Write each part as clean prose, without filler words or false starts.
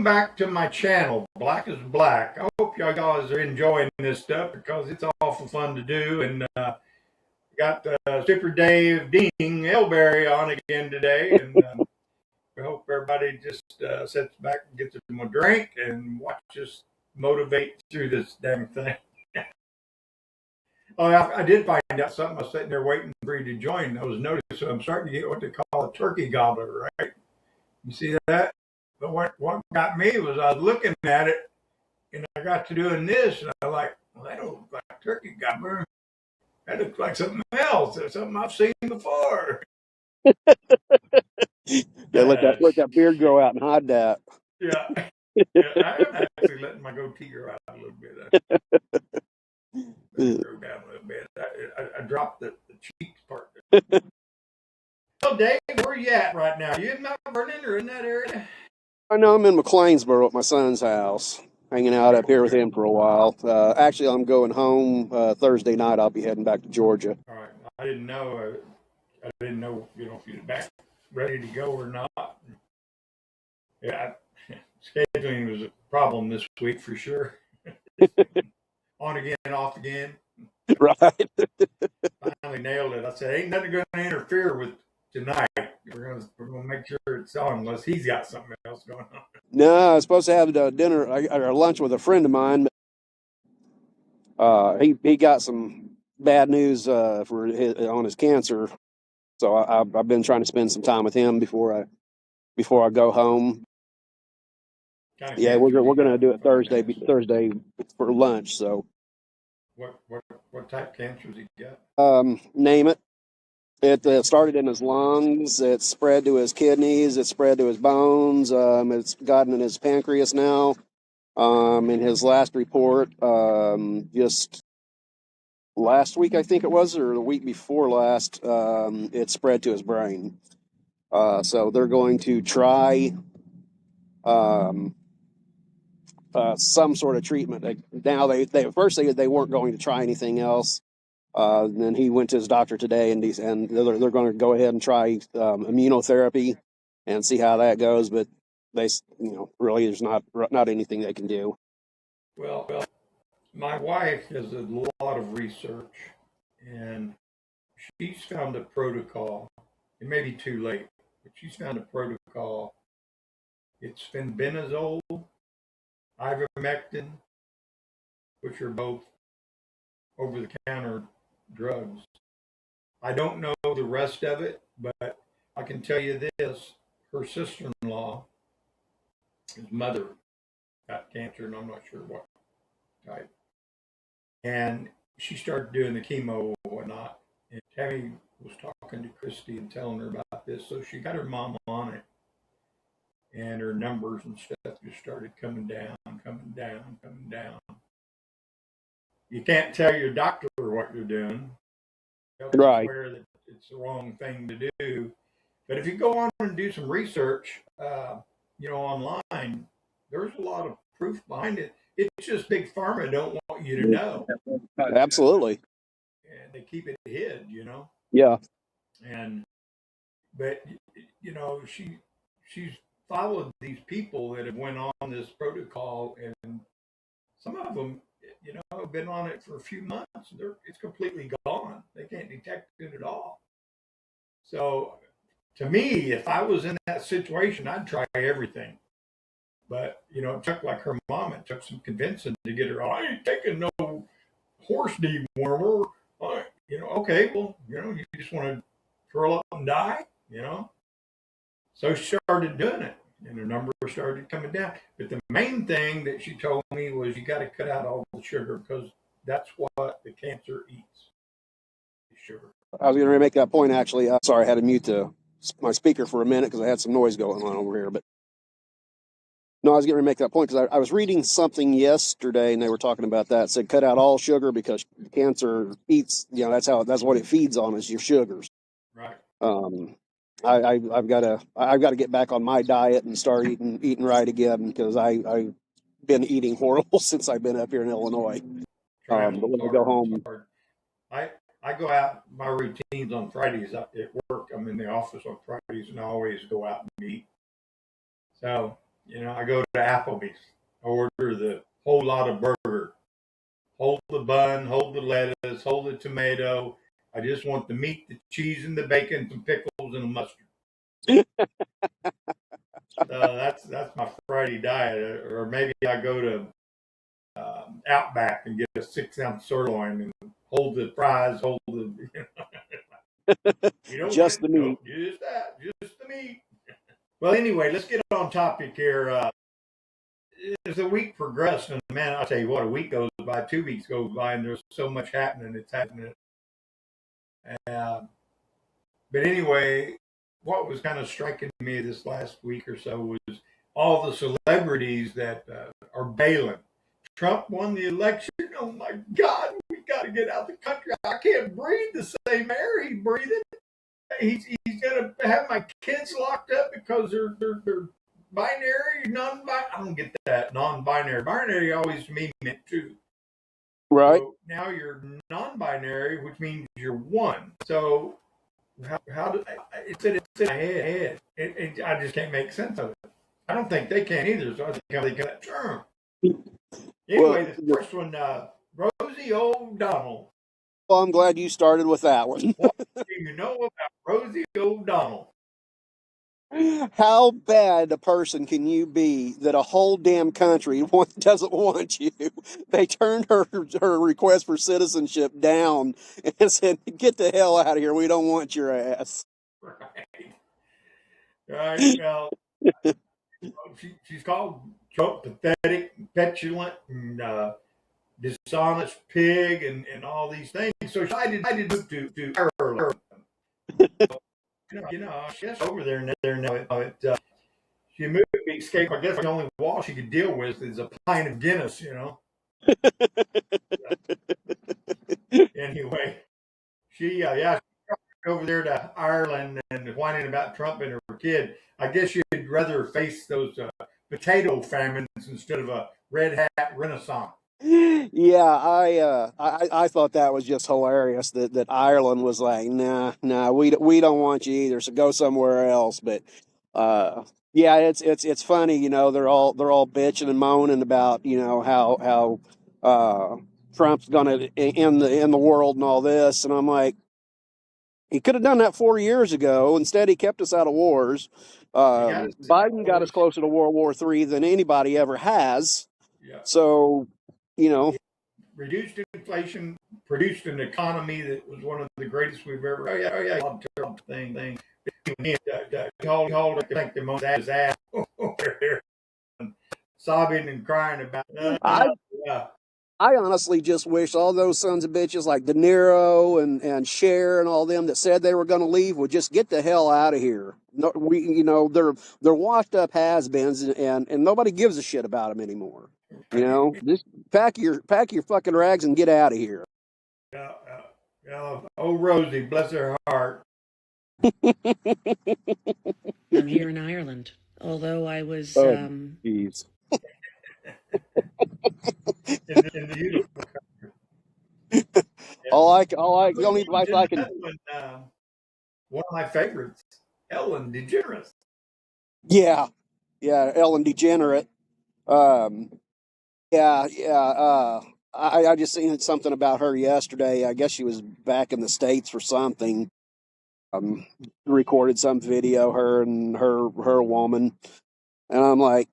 back to my channel, Black is Black. I hope y'all guys are enjoying this stuff because it's awful fun to do. And got Super Dave Ding Elberry on again today. And I hope everybody just sits back and gets them a drink and watch us motivate through this damn thing. Oh, I did find out something. I was sitting there waiting for you to join. I was noticing, so I'm starting to get what they call a turkey gobbler, right? You see that? But what got me was I was looking at it, and I got to doing this, and I was like, well, that don't look like turkey gobbler. That looks like something else. That's something I've seen before. Yeah, let that beard grow out and hide that. Yeah. Yeah, I'm actually letting my goatee grow out a little bit. Grow down a little bit. I dropped the cheeks part. So, Dave, where are you at right now? You in Mount Vernon or in that area? I know I'm in McLeansboro at my son's house, hanging out up here with him for a while. Actually, I'm going home Thursday night. I'll be heading back to Georgia. All right. I didn't know. I didn't know, if you're back ready to go or not. Yeah, scheduling was a problem this week for sure. On again, off again. Right. Finally nailed it. I said, ain't nothing going to interfere with tonight. We're gonna make sure it's on unless he's got something else going on. No, I was supposed to have dinner or lunch with a friend of mine, but he got some bad news on his cancer. So I've been trying to spend some time with him before I go home. Yeah, we're gonna do it Thursday for lunch. So what type of cancer has he got? Name it. It started in his lungs. It spread to his kidneys. It spread to his bones. It's gotten in his pancreas now. In his last report, just last week, I think it was, or the week before last, it spread to his brain. So they're going to try some sort of treatment. They at first they weren't going to try anything else. Then he went to his doctor today, and they're going to go ahead and try immunotherapy and see how that goes. But they, really, there's not anything they can do. Well, my wife does a lot of research, and she's found a protocol. It may be too late, but she's found a protocol. It's fenbendazole, ivermectin, which are both over-the-counter drugs. I don't know the rest of it, but I can tell you this. Her sister-in-law, his mother, got cancer, and I'm not sure what type. And she started doing the chemo and whatnot. And Tammy was talking to Christy and telling her about this. So she got her mom on it. And her numbers and stuff just started coming down, coming down, coming down. You can't tell your doctor what you're doing. Right. Swear that it's the wrong thing to do. But if you go on and do some research, online, there's a lot of proof behind it. It's just Big Pharma don't want you to know. Absolutely. And they keep it hid, Yeah. But she's followed these people that have went on this protocol, and some of them, have been on it for a few months. It's completely gone. They can't detect it at all. So, to me, if I was in that situation, I'd try everything. But it took, like her mom, it took some convincing to get her. I ain't taking no horse dewormer. Okay, well, you just want to curl up and die, So she started doing it, and her numbers started coming down. But the main thing that she told me was you got to cut out all the sugar because that's what the cancer eats, sugar. I was going to make that point, actually. Sorry, I had to mute my speaker for a minute because I had some noise going on over here. But no, I was going to make that point because I was reading something yesterday, and they were talking about that. It said cut out all sugar because cancer eats. That's what it feeds on is your sugars. Right. I've got to get back on my diet and start eating right again because I've been eating horrible since I've been up here in Illinois. But when I go home, I go out. My routines on Fridays at work. I'm in the office on Fridays, and I always go out and eat. So I go to Applebee's, I order the whole lot of burger, hold the bun, hold the lettuce, hold the tomato. I just want the meat, the cheese, and the bacon, some pickles, and a mustard. That's my Friday diet. Or maybe I go to Outback and get a 6 ounce sirloin and hold the fries, hold the. You don't want Just it? the meat. Nope, just that, just the meat. Well, anyway, let's get on topic here. As the week progressed, and man, I'll tell you what, a week goes by, 2 weeks goes by, and there's so much happening. It's happening. Uh, but anyway, what was kind of striking me this last week or so was all the celebrities that are bailing. Trump won the election. Oh my God, we got to get out of the country. I can't breathe the same air he's breathing. He's gonna have my kids locked up because they're binary, non-binary. I don't get that non-binary. Binary always meant two. Right. So now you're non-binary, which means you're one. So how do it's in my head? I just can't make sense of it. I don't think they can either. So I think they got that term. Well, Anyway, the first one, Rosie O'Donnell. well, I'm glad you started with that one. What do you know about Rosie O'Donnell? How bad a person can you be that a whole damn country doesn't want you? They turned her request for citizenship down and said, "Get the hell out of here. We don't want your ass." Right. Right. Well, she's called Trump pathetic, petulant, and dishonest pig, and all these things. So I did move to Ireland. She's over there now. She moved to escape. I guess the only wall she could deal with is a pint of Guinness. Anyway, she over there to Ireland and whining about Trump and her kid. I guess you'd rather face those potato famines instead of a red hat renaissance. Yeah, I thought that was just hilarious that Ireland was like, nah, we don't want you either, so go somewhere else. But yeah, it's funny, they're all bitching and moaning about how Trump's gonna end the world and all this, and I'm like, he could have done that 4 years ago. Instead, he kept us out of wars. He got us Biden got us wars. closer to World War III than anybody ever has. Yeah. So, you know, Reduced inflation, produced an economy that was one of the greatest we've ever. Oh yeah, terrible thing. Called, I think the most ass sobbing and crying about. I Yeah. I honestly just wish all those sons of bitches like De Niro and Cher and all them that said they were going to leave would just get the hell out of here. No, they're washed up has-beens and nobody gives a shit about them anymore. Just pack your fucking rags and get out of here. Yeah, oh, Rosie, bless her heart. I'm here in Ireland, although I was Oh, jeez. In the beautiful country. The only advice I can. One of my favorites, Ellen DeGeneres. Yeah, Ellen Degenerate. Um, yeah. I just seen something about her yesterday. I guess she was back in the States for something. Recorded some video, her and her woman, and I'm like,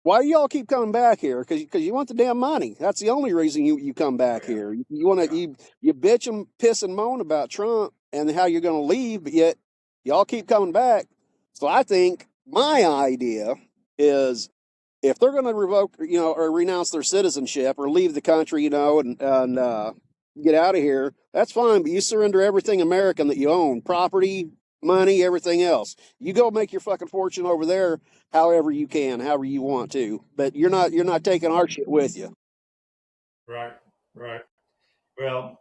why do y'all keep coming back here? Because you want the damn money. That's the only reason you come back Yeah. here. You want to you bitch and piss and moan about Trump and how you're going to leave, but yet y'all keep coming back. So I think my idea is if they're going to revoke, or renounce their citizenship or leave the country, and get out of here, that's fine. But you surrender everything American that you own, property, money, everything else. You go make your fucking fortune over there, however you can, however you want to. But you're not taking our shit with you. Right. Well,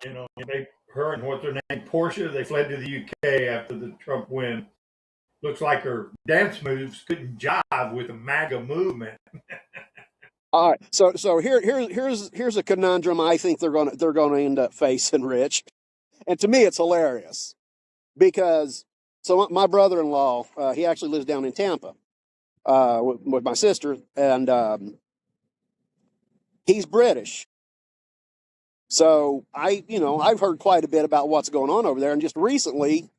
her and what's her name, Portia, they fled to the UK after the Trump win. Looks like her dance moves couldn't jive with the MAGA movement. All right, so here's a conundrum I think they're gonna end up facing, Rich, and to me it's hilarious because my brother-in-law, he actually lives down in Tampa. with my sister, and he's British. So I've heard quite a bit about what's going on over there, and just recently,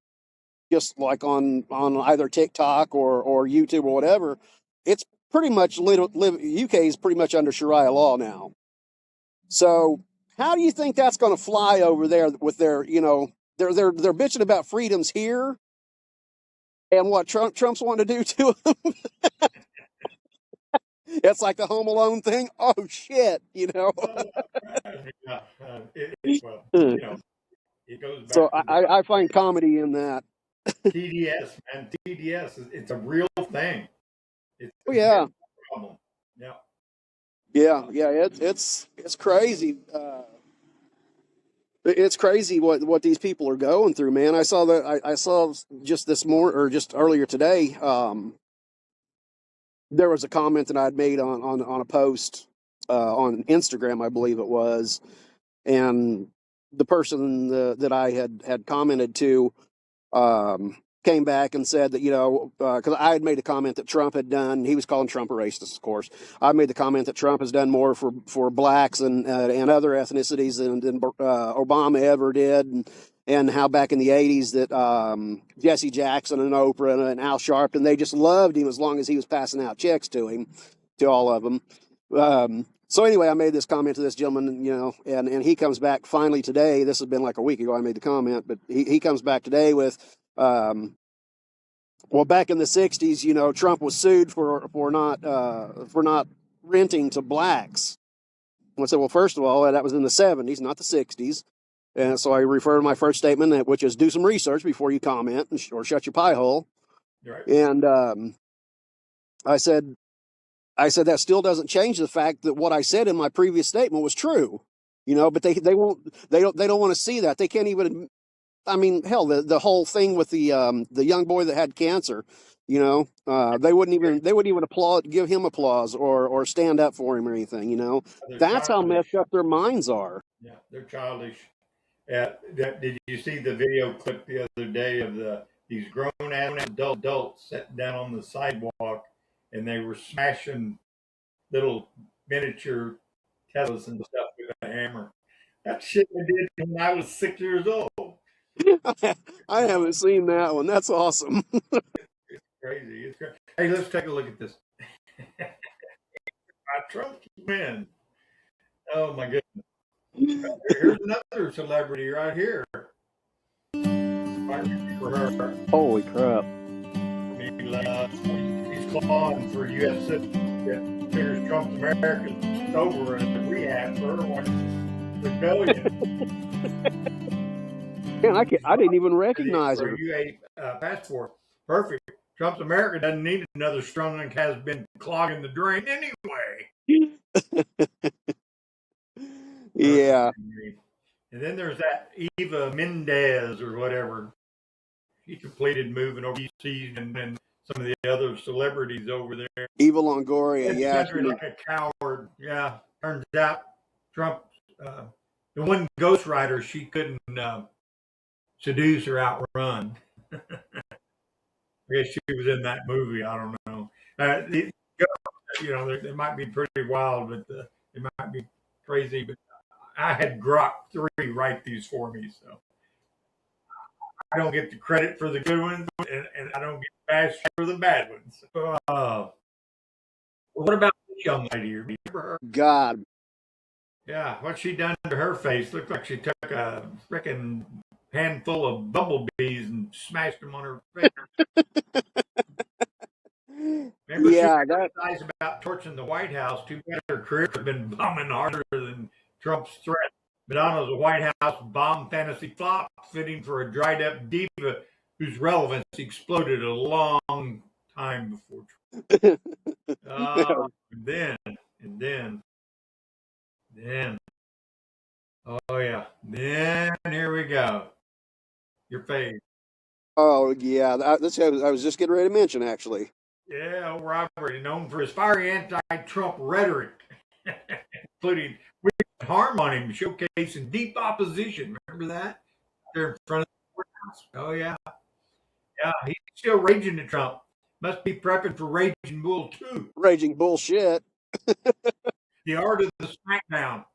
just like on either TikTok or YouTube or whatever, it's pretty much UK is pretty much under Sharia law now. So how do you think that's going to fly over there with their, they're bitching about freedoms here, and what Trump's wanting to do to them? It's like the Home Alone thing. Oh shit, Yeah, well, it goes So back to the I find comedy in that. TDS, man. TDS it's a real thing. It's Oh a yeah, real problem. Yeah. yeah. It's crazy. It's crazy what these people are going through, man. I saw that. I saw just this morning or just earlier today. There was a comment that I'd made on a post on Instagram, I believe it was, and the person that I had commented to came back and said that, because I had made a comment that Trump had done. He was calling Trump a racist, of course. I made the comment that Trump has done more for blacks and other ethnicities than Obama ever did, and how back in the 80s that Jesse Jackson and Oprah and Al Sharpton, they just loved him as long as he was passing out checks to him, to all of them. So anyway, I made this comment to this gentleman, and he comes back finally today. This has been like a week ago I made the comment, but he comes back today with, well, back in the 60s, Trump was sued for not renting to blacks. And I said, well, first of all, that was in the 70s, not the 60s. And so I refer to my first statement, which is do some research before you comment or shut your pie hole. Right. And I said that still doesn't change the fact that what I said in my previous statement was true, but they don't want to see that. They can't even. I mean, hell, the whole thing with the young boy that had cancer, they wouldn't even give him applause or stand up for him or anything. They're That's how childish. messed up their minds are. Yeah, they're childish. Did you see the video clip the other day of these grown adults sitting down on the sidewalk, and they were smashing little miniature Teslas and stuff with a hammer? That shit I did when I was 6 years old. I haven't seen that one. That's awesome. Crazy. It's crazy. Hey, let's take a look at this. Trump win. Oh my goodness. Here's another celebrity right here. For her. Holy crap. He's clawing for U.S. citizenship. Figures Trump's American over and rehab for her rebellion. Man, I didn't even recognize for her. a passport. Perfect. Trump's America doesn't need another strong has been clogging the drain anyway. Yeah. And then there's that Eva Mendez or whatever. She completed moving overseas, and then some of the other celebrities over there. Eva Longoria, yeah. Like a coward. Yeah. Turns out Trump, the one ghostwriter she couldn't seduce or outrun. I guess she was in that movie. I don't know. They might be pretty wild, but they might be crazy. But I had Grok 3 write these for me, so I don't get the credit for the good ones, and I don't get bashed for the bad ones. What about this young lady? Remember her? God. Yeah, what she done to her face looked like she took a freaking handful of bumblebees and smashed them on her face. Remember, yeah, she lies about torching the White House. Too bad her career has been bombing harder than Trump's threat. Madonna's a White House bomb fantasy flop, fitting for a dried-up diva whose relevance exploded a long time before Trump. And then, oh yeah, then here we go. Your fave. Oh yeah, that's what I was just getting ready to mention, actually. Yeah, old Robert, known for his fiery anti-Trump rhetoric, including harm on him, showcasing deep opposition. Remember that? There in front of the courthouse. Oh yeah, yeah. He's still raging to Trump. Must be prepping for Raging Bull 2. Raging bullshit. The art of the smackdown.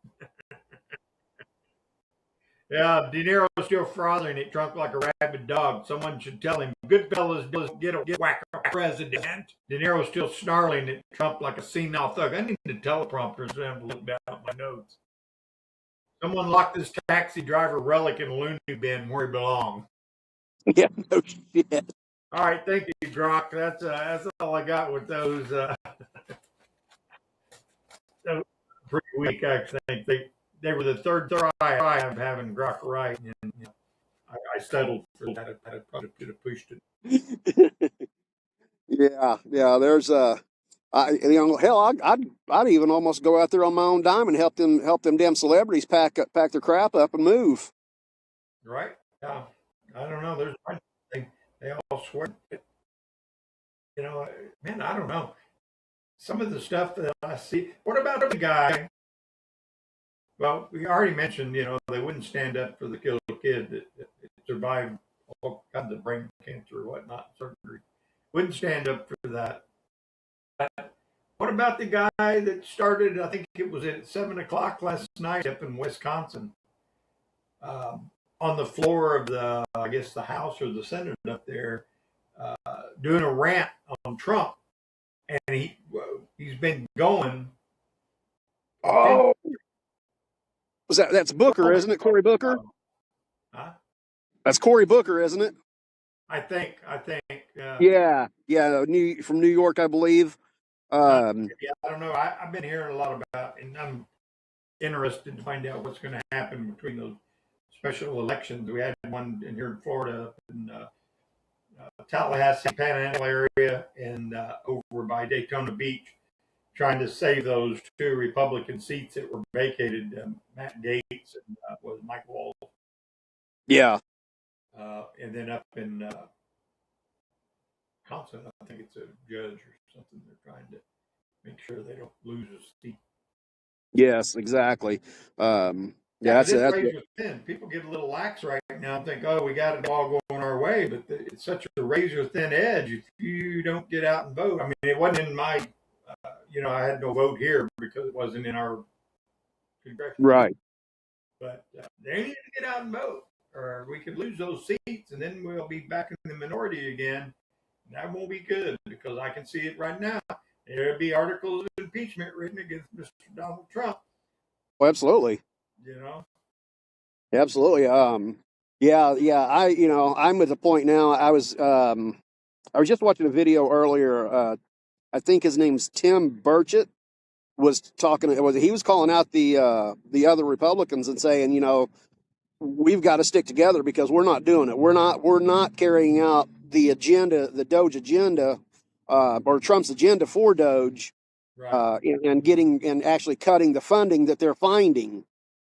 Yeah, De Niro's still frothing it, drunk like a rabid dog. Someone should tell him, Goodfellas doesn't get whack a president. De Niro's still snarling at Trump like a senile thug. I need the teleprompter so I have to look down at my notes. Someone lock this taxi driver relic in a loony bin where he belongs. Yeah, no shit. All right, thank you, Grok. That's all I got with those. Pretty weak, I think. They were the third try of having Grok right, and I settled for that. I probably could have pushed it. Yeah. There's hell, I'd even almost go out there on my own dime and help them damn celebrities pack their crap up and move. Right? Yeah. I don't know. There's one thing they all swear. Man, I don't know. Some of the stuff that I see. What about the guy? Well, we already mentioned, they wouldn't stand up for the killed kid that survived all kinds of brain cancer or whatnot, surgery. Wouldn't stand up for that. But what about the guy that started, I think it was at 7 o'clock last night up in Wisconsin, on the floor of I guess the House or the Senate up there, doing a rant on Trump. And he's been going. Oh. That's Booker, isn't it? Cory Booker? Huh? That's Cory Booker, isn't it? I think. Yeah. From New York, I believe. I don't know. I've been hearing a lot about, and I'm interested to find out what's going to happen between those special elections. We had one in here in Florida, in Tallahassee, Panhandle area, and over by Daytona Beach, trying to save those two Republican seats that were vacated, Matt Gaetz and was Mike Walsh. Yeah. And then up in Wisconsin, I think it's a judge or something. They're trying to make sure they don't lose a seat. Yes, exactly. That's razor thin. People get a little lax right now and think, "Oh, we got it all going our way," but it's such a razor thin edge if you don't get out and vote. I mean, it wasn't in my, I had no vote here because it wasn't in our congressional. Right. But they need to get out and vote, or we could lose those seats, and then we'll be back in the minority again. That won't be good because I can see it right now. There'll be articles of impeachment written against Mr. Donald Trump. Well, absolutely. Absolutely. Yeah. I'm at the point now. I was just watching a video earlier. I think his name's Tim Burchett was talking. He was calling out the other Republicans and saying, we've got to stick together because we're not doing it. We're not carrying out the agenda, the Doge agenda, or Trump's agenda for Doge, right. and actually cutting the funding that they're finding.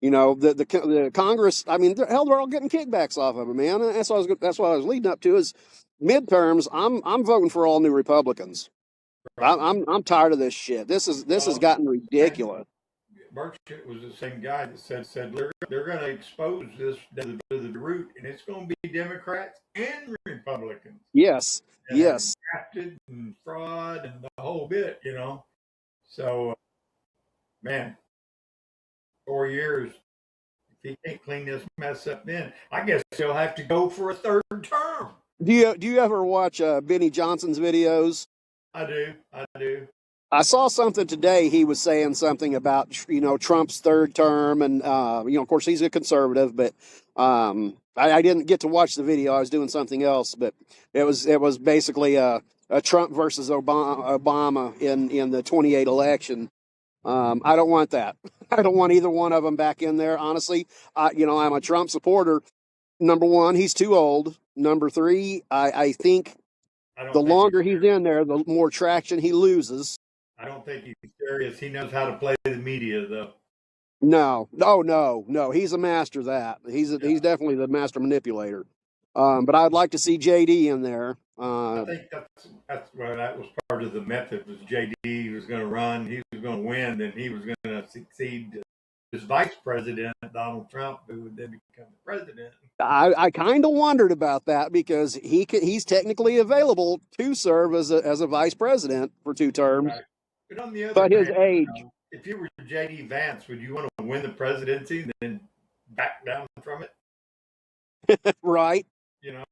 The Congress. I mean, they're all getting kickbacks off of it, man. That's what I was leading up to. Is midterms. I'm voting for all new Republicans. Right. I'm tired of this shit. This has gotten ridiculous. Burchett was the same guy that said they're going to expose this to the root, and it's going to be Democrats and Republicans. Yes. Yes. Drafted and fraud and the whole bit, So, man, 4 years. If he can't clean this mess up, then I guess he'll have to go for a third term. Do you ever watch Benny Johnson's videos? I do. I saw something today. He was saying something about Trump's third term, and of course he's a conservative, but I didn't get to watch the video. I was doing something else, but it was basically a Trump versus Obama in the 2028 election. I don't want that. I don't want either one of them back in there. Honestly, I'm a Trump supporter. Number one, he's too old. Number three, I think the longer he's in there, the more traction he loses. I don't think he's serious. He knows how to play the media, though. No. He's a master of that. He's definitely the master manipulator. But I'd like to see JD in there. I think that was part of the method. Was JD was going to run, he was going to win, then he was going to succeed his vice president, Donald Trump, who would then become the president. I kind of wondered about that because he's technically available to serve as a vice president for 2 terms, Right. But on the other but his hand, age, if you were J.D. Vance, would you want to win the presidency and then back down from it? right?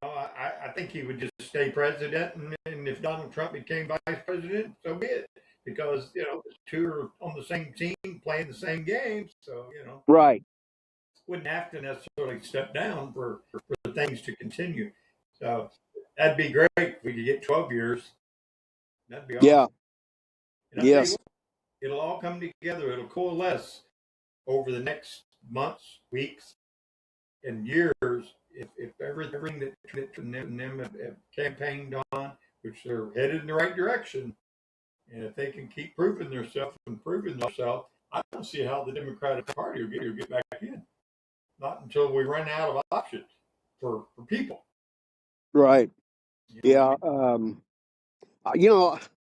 I think he would just stay president, and if Donald Trump became vice president, so be it. Because the two are on the same team, playing the same game, so Right. wouldn't have to necessarily step down for things to continue. So that'd be great if we could get 12 years. That'd be awesome. Yeah. And I tell you Yes. what, it'll all come together. It'll coalesce over the next months, weeks, and years if everything that them have campaigned on, which they're headed in the right direction, and if they can keep proving themselves, I don't see how the Democratic Party will get back in. Not until we run out of options for people. Right. Yeah.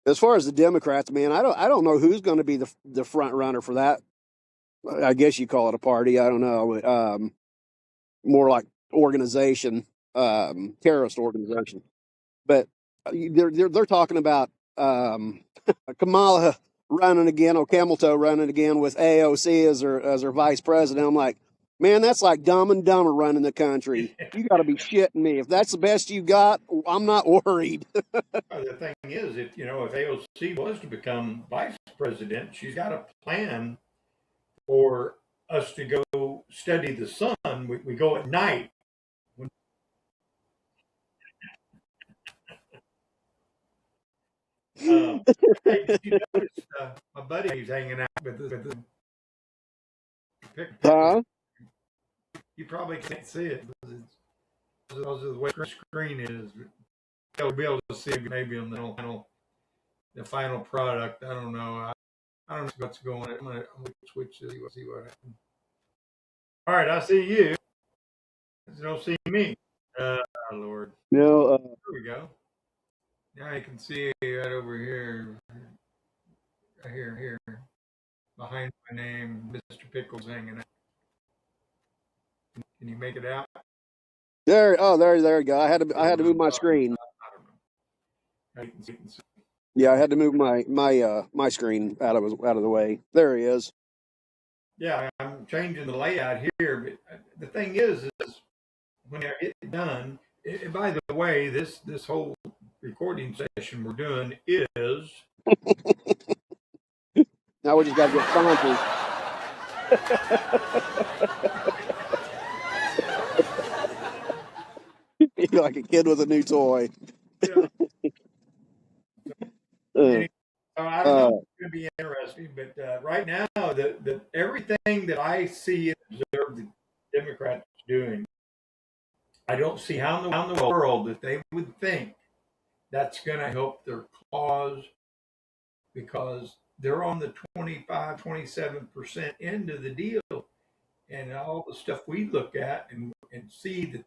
As far as the Democrats, man, I don't know who's going to be the front runner for that. I guess you call it a party. I don't know. More like organization, terrorist organization. But they're talking about Kamala running again, or Camel Toe running again with AOC as her vice president. I'm like, man, that's like Dumb and Dumber running the country. You got to be shitting me. If that's the best you got, I'm not worried. The thing is, if AOC was to become vice president, she's got a plan for us to go study the sun. We go at night. Hey, did you notice my buddy he's hanging out with the Huh? You probably can't see it because of the way the screen is. You'll be able to see it maybe on the final product. I don't know. I don't know what's going on. I'm gonna switch to see what happens. All right, I see you. You don't see me. Lord. No. There we go. Now you can see right over here, right here, behind my name, Mr. Pickles hanging out. Can you make it out? There you go. I had to move my screen. I don't know. Yeah, I had to move my screen out of the way. There he is. Yeah, I'm changing the layout here, but the thing is when I get done. By the way, this whole recording session we're doing is. Now we just got to get sponsors. You're like a kid with a new toy. Yeah. I don't know. It's going to be interesting, but right now, the everything that I see and observe the Democrats doing, I don't see how in the world that they would think that's going to help their cause, because they're on the 25, 27% end of the deal. And all the stuff we look at and see that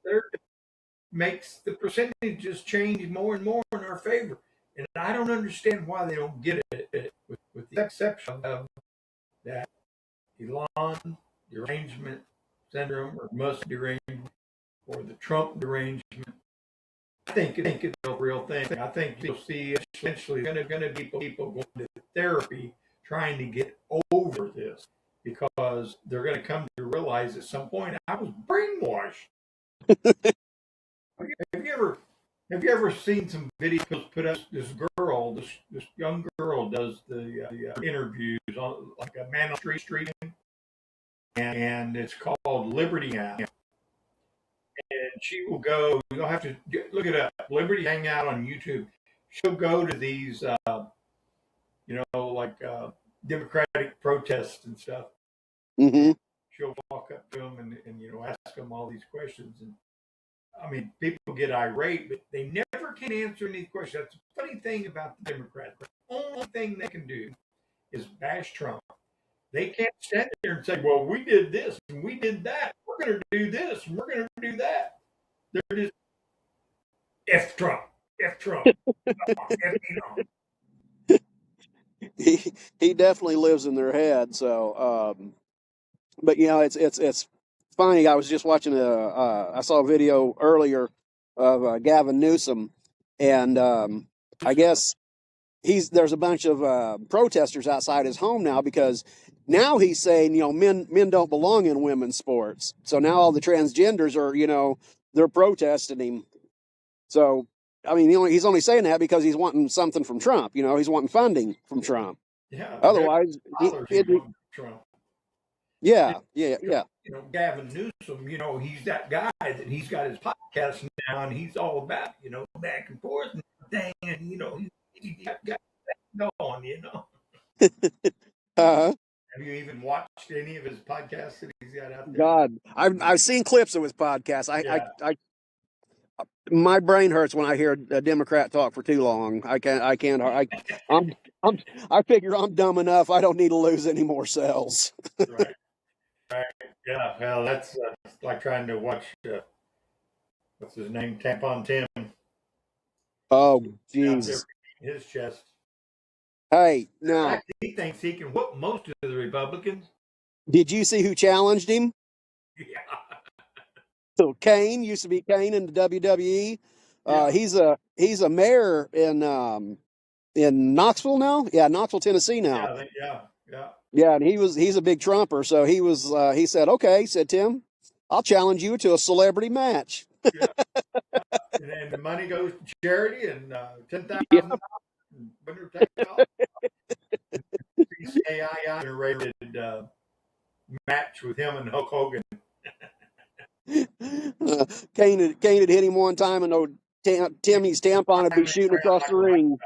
makes the percentages change more and more in our favor. And I don't understand why they don't get it, with the exception of that Elon derangement syndrome or Musk derangement or the Trump derangement. I think it's a real thing. I think you'll see essentially going to be people going to therapy trying to get over this, because they're going to come to realize at some point I was brainwashed. Have you ever seen some videos put up? This young girl does the interviews on like a man on the street, and it's called Liberty App. And she will go. You'll have to look it up. Liberty Hangout on YouTube. She'll go to these, like Democratic protests and stuff. Mm-hmm. She'll walk up to them and ask them all these questions. And I mean, people get irate, but they never can answer any questions. That's the funny thing about the Democrats. The only thing they can do is bash Trump. They can't stand there and say, well, we did this and we did that. We're going to do this and we're going to do that. They're just F Trump, F Trump, F Elon. He definitely lives in their head. So, But it's funny. I was just watching I saw a video earlier of Gavin Newsom, and I guess there's a bunch of protesters outside his home now because now he's saying men don't belong in women's sports. So now all the transgenders are they're protesting him. So I mean he's only saying that because he's wanting something from Trump. He's wanting funding from Trump. Yeah, Otherwise, dollars he won Trump. yeah, yeah, yeah. Gavin Newsom, he's that guy that he's got his podcast now, and he's all about, back and forth and everything, and he's got that going. Uh-huh. Have you even watched any of his podcasts that he's got out there? God, I've seen clips of his podcast. Yeah. My brain hurts when I hear a Democrat talk for too long. I figure I'm dumb enough. I don't need to lose any more cells. Right. Right. Yeah. Well, that's like trying to watch what's his name, Tampon Tim. Oh, Out there jeez. beating his chest. Hey, In now, fact, he thinks he can whoop most of the Republicans. did you see who challenged him? Yeah. So Kane used to be Kane in the WWE. Yeah. He's a mayor in Knoxville now. Yeah, Knoxville, Tennessee now. Yeah. Yeah. Yeah, and he's a big Trumper. So he said, okay, he said, Tim, I'll challenge you to a celebrity match. Yeah. And the money goes to charity and $10,000 Yeah. winner take all. CAI generated match with him and Hulk Hogan. Kane had hit him one time, and Timmy's tampon would be shooting across the ring.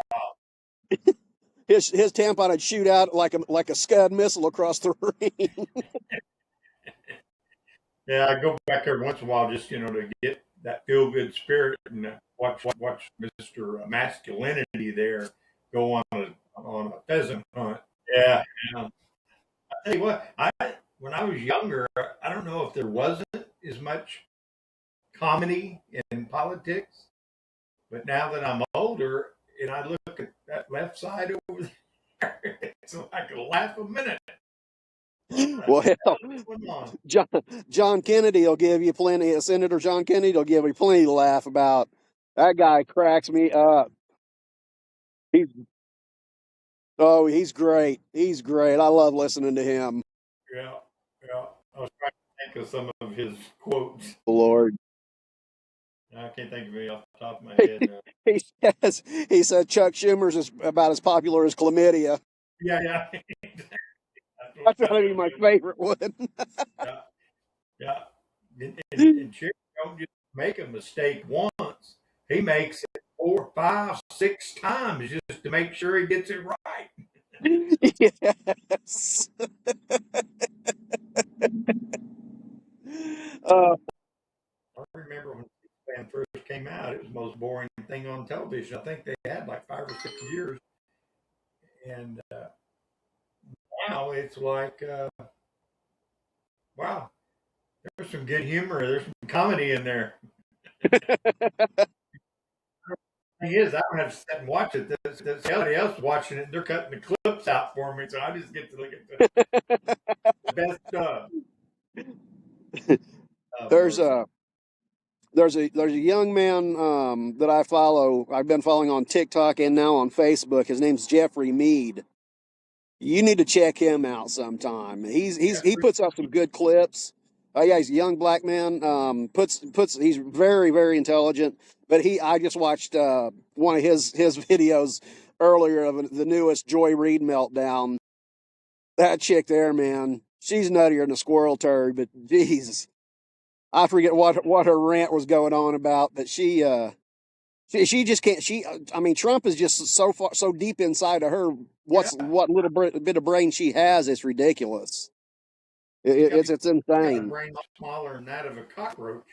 His tampon would shoot out like a Scud missile across the ring. Yeah, I go back there once in a while just to get that feel good spirit and watch Mr. Masculinity there go on a pheasant hunt. Yeah. I tell you what, when I was younger, I don't know if there wasn't as much comedy in politics, but now that I'm older and I look at that left side over there, it's like a laugh a minute. Well, hell, John Kennedy will give you plenty. Senator John Kennedy will give you plenty to laugh about. That guy cracks me up. He's he's great. He's great. I love listening to him. Yeah. I was trying to think of some of his quotes. Lord. I can't think of any off the top of my head now. He said Chuck Schumer's is about as popular as chlamydia. Yeah. That's gotta be my favorite one. Yeah. And Cherry don't just make a mistake once. He makes it 4, 5, 6 times just to make sure he gets it right. Yes. I remember when C-SPAN first came out, it was the most boring thing on television. I think they had like 5 or 6 years. And now it's like, wow, there's some good humor. There's some comedy in there. Thing is, I don't have to sit and watch it. There's somebody else watching it, and they're cutting the clips out for me, so I just get to look at the best stuff. There's a young man that I follow. I've been following on TikTok and now on Facebook. His name's Jeffrey Mead. You need to check him out sometime. He puts out some good clips. Yeah, he's a young black man. He's very, very intelligent. But I just watched one of his videos earlier of the newest Joy Reid meltdown. That chick there, man, she's nuttier than a squirrel turd. But geez, I forget what her rant was going on about. But she just can't. I mean, Trump is just so deep inside of her. What little bit of brain she has, it's ridiculous. It's insane. Got a brain smaller than that of a cockroach.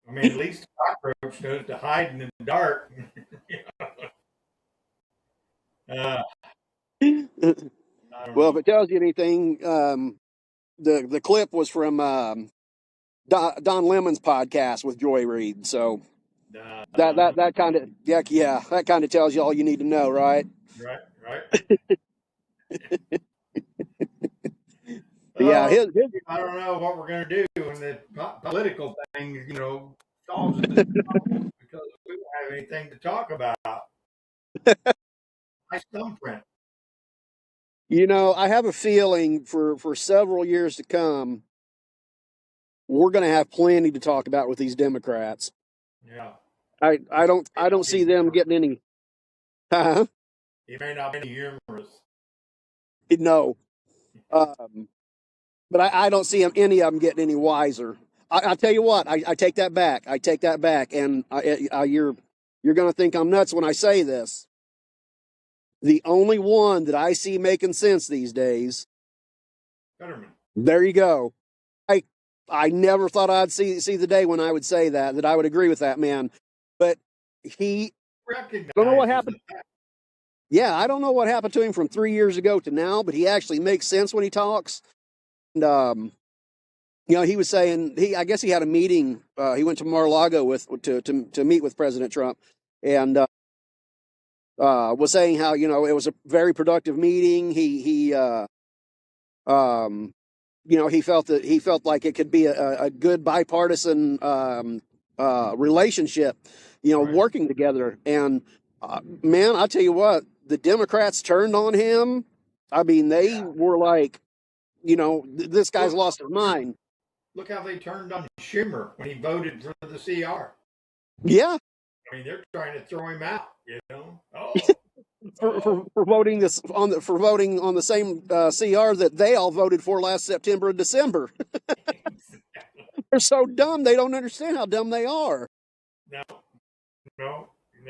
I mean, at least a cockroach knows to hide in the dark. Well, if it tells you anything, the clip was from Don Lemon's podcast with Joy Reid. So that kind of that kind of tells you all you need to know, right? Right. Yeah, Oh, his I don't know what we're going to do when the political thing, solves this problem because we don't have anything to talk about. Nice thumbprint. I have a feeling for several years to come, we're going to have plenty to talk about with these Democrats. Yeah. I don't see them getting any. Huh? He may not be humorous. No, but I don't see any of them getting any wiser. I tell you what, I take that back. I take that back, and you're going to think I'm nuts when I say this. The only one that I see making sense these days. Fetterman. There you go. I never thought I'd see the day when I would say that I would agree with that man. But I don't know what happened. Yeah, I don't know what happened to him from 3 years ago to now, but he actually makes sense when he talks. And he was saying I guess he had a meeting. He went to Mar-a-Lago to meet with President Trump, and was saying how it was a very productive meeting. He felt like it could be a good bipartisan relationship, Right. working together. And man, I'll tell you what, the Democrats turned on him. I mean, they were like, this guy's lost his mind. Look how they turned on Schumer when he voted for the CR. Yeah. I mean, they're trying to throw him out. For voting for voting on the same CR that they all voted for last September and December. They're so dumb. They don't understand how dumb they are. No, they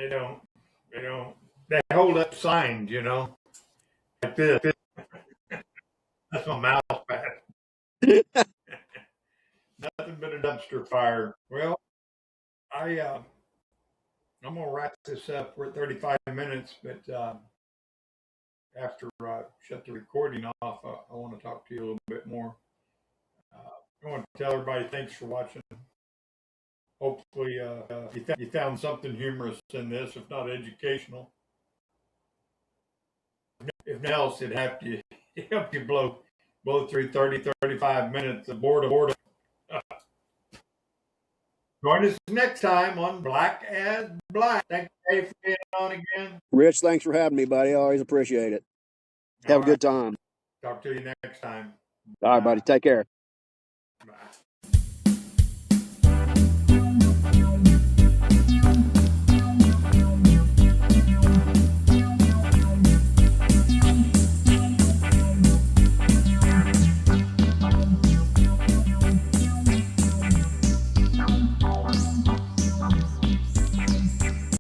don't. They don't. They hold up signs, like this. That's my mouse pad. Nothing but a dumpster fire. Well, I'm gonna wrap this up. We're at 35 minutes, but after I shut the recording off, I want to talk to you a little bit more. I want to tell everybody thanks for watching. Hopefully, you found something humorous in this, if not educational. If nothing else, it helped you blow through 30-35 minutes of boredom. Join us next time on Black as Black. Thank you for being on again. Rich, thanks for having me, buddy. I always appreciate it. Have a good time. Talk to you next time. All right, buddy. Take care. Bye.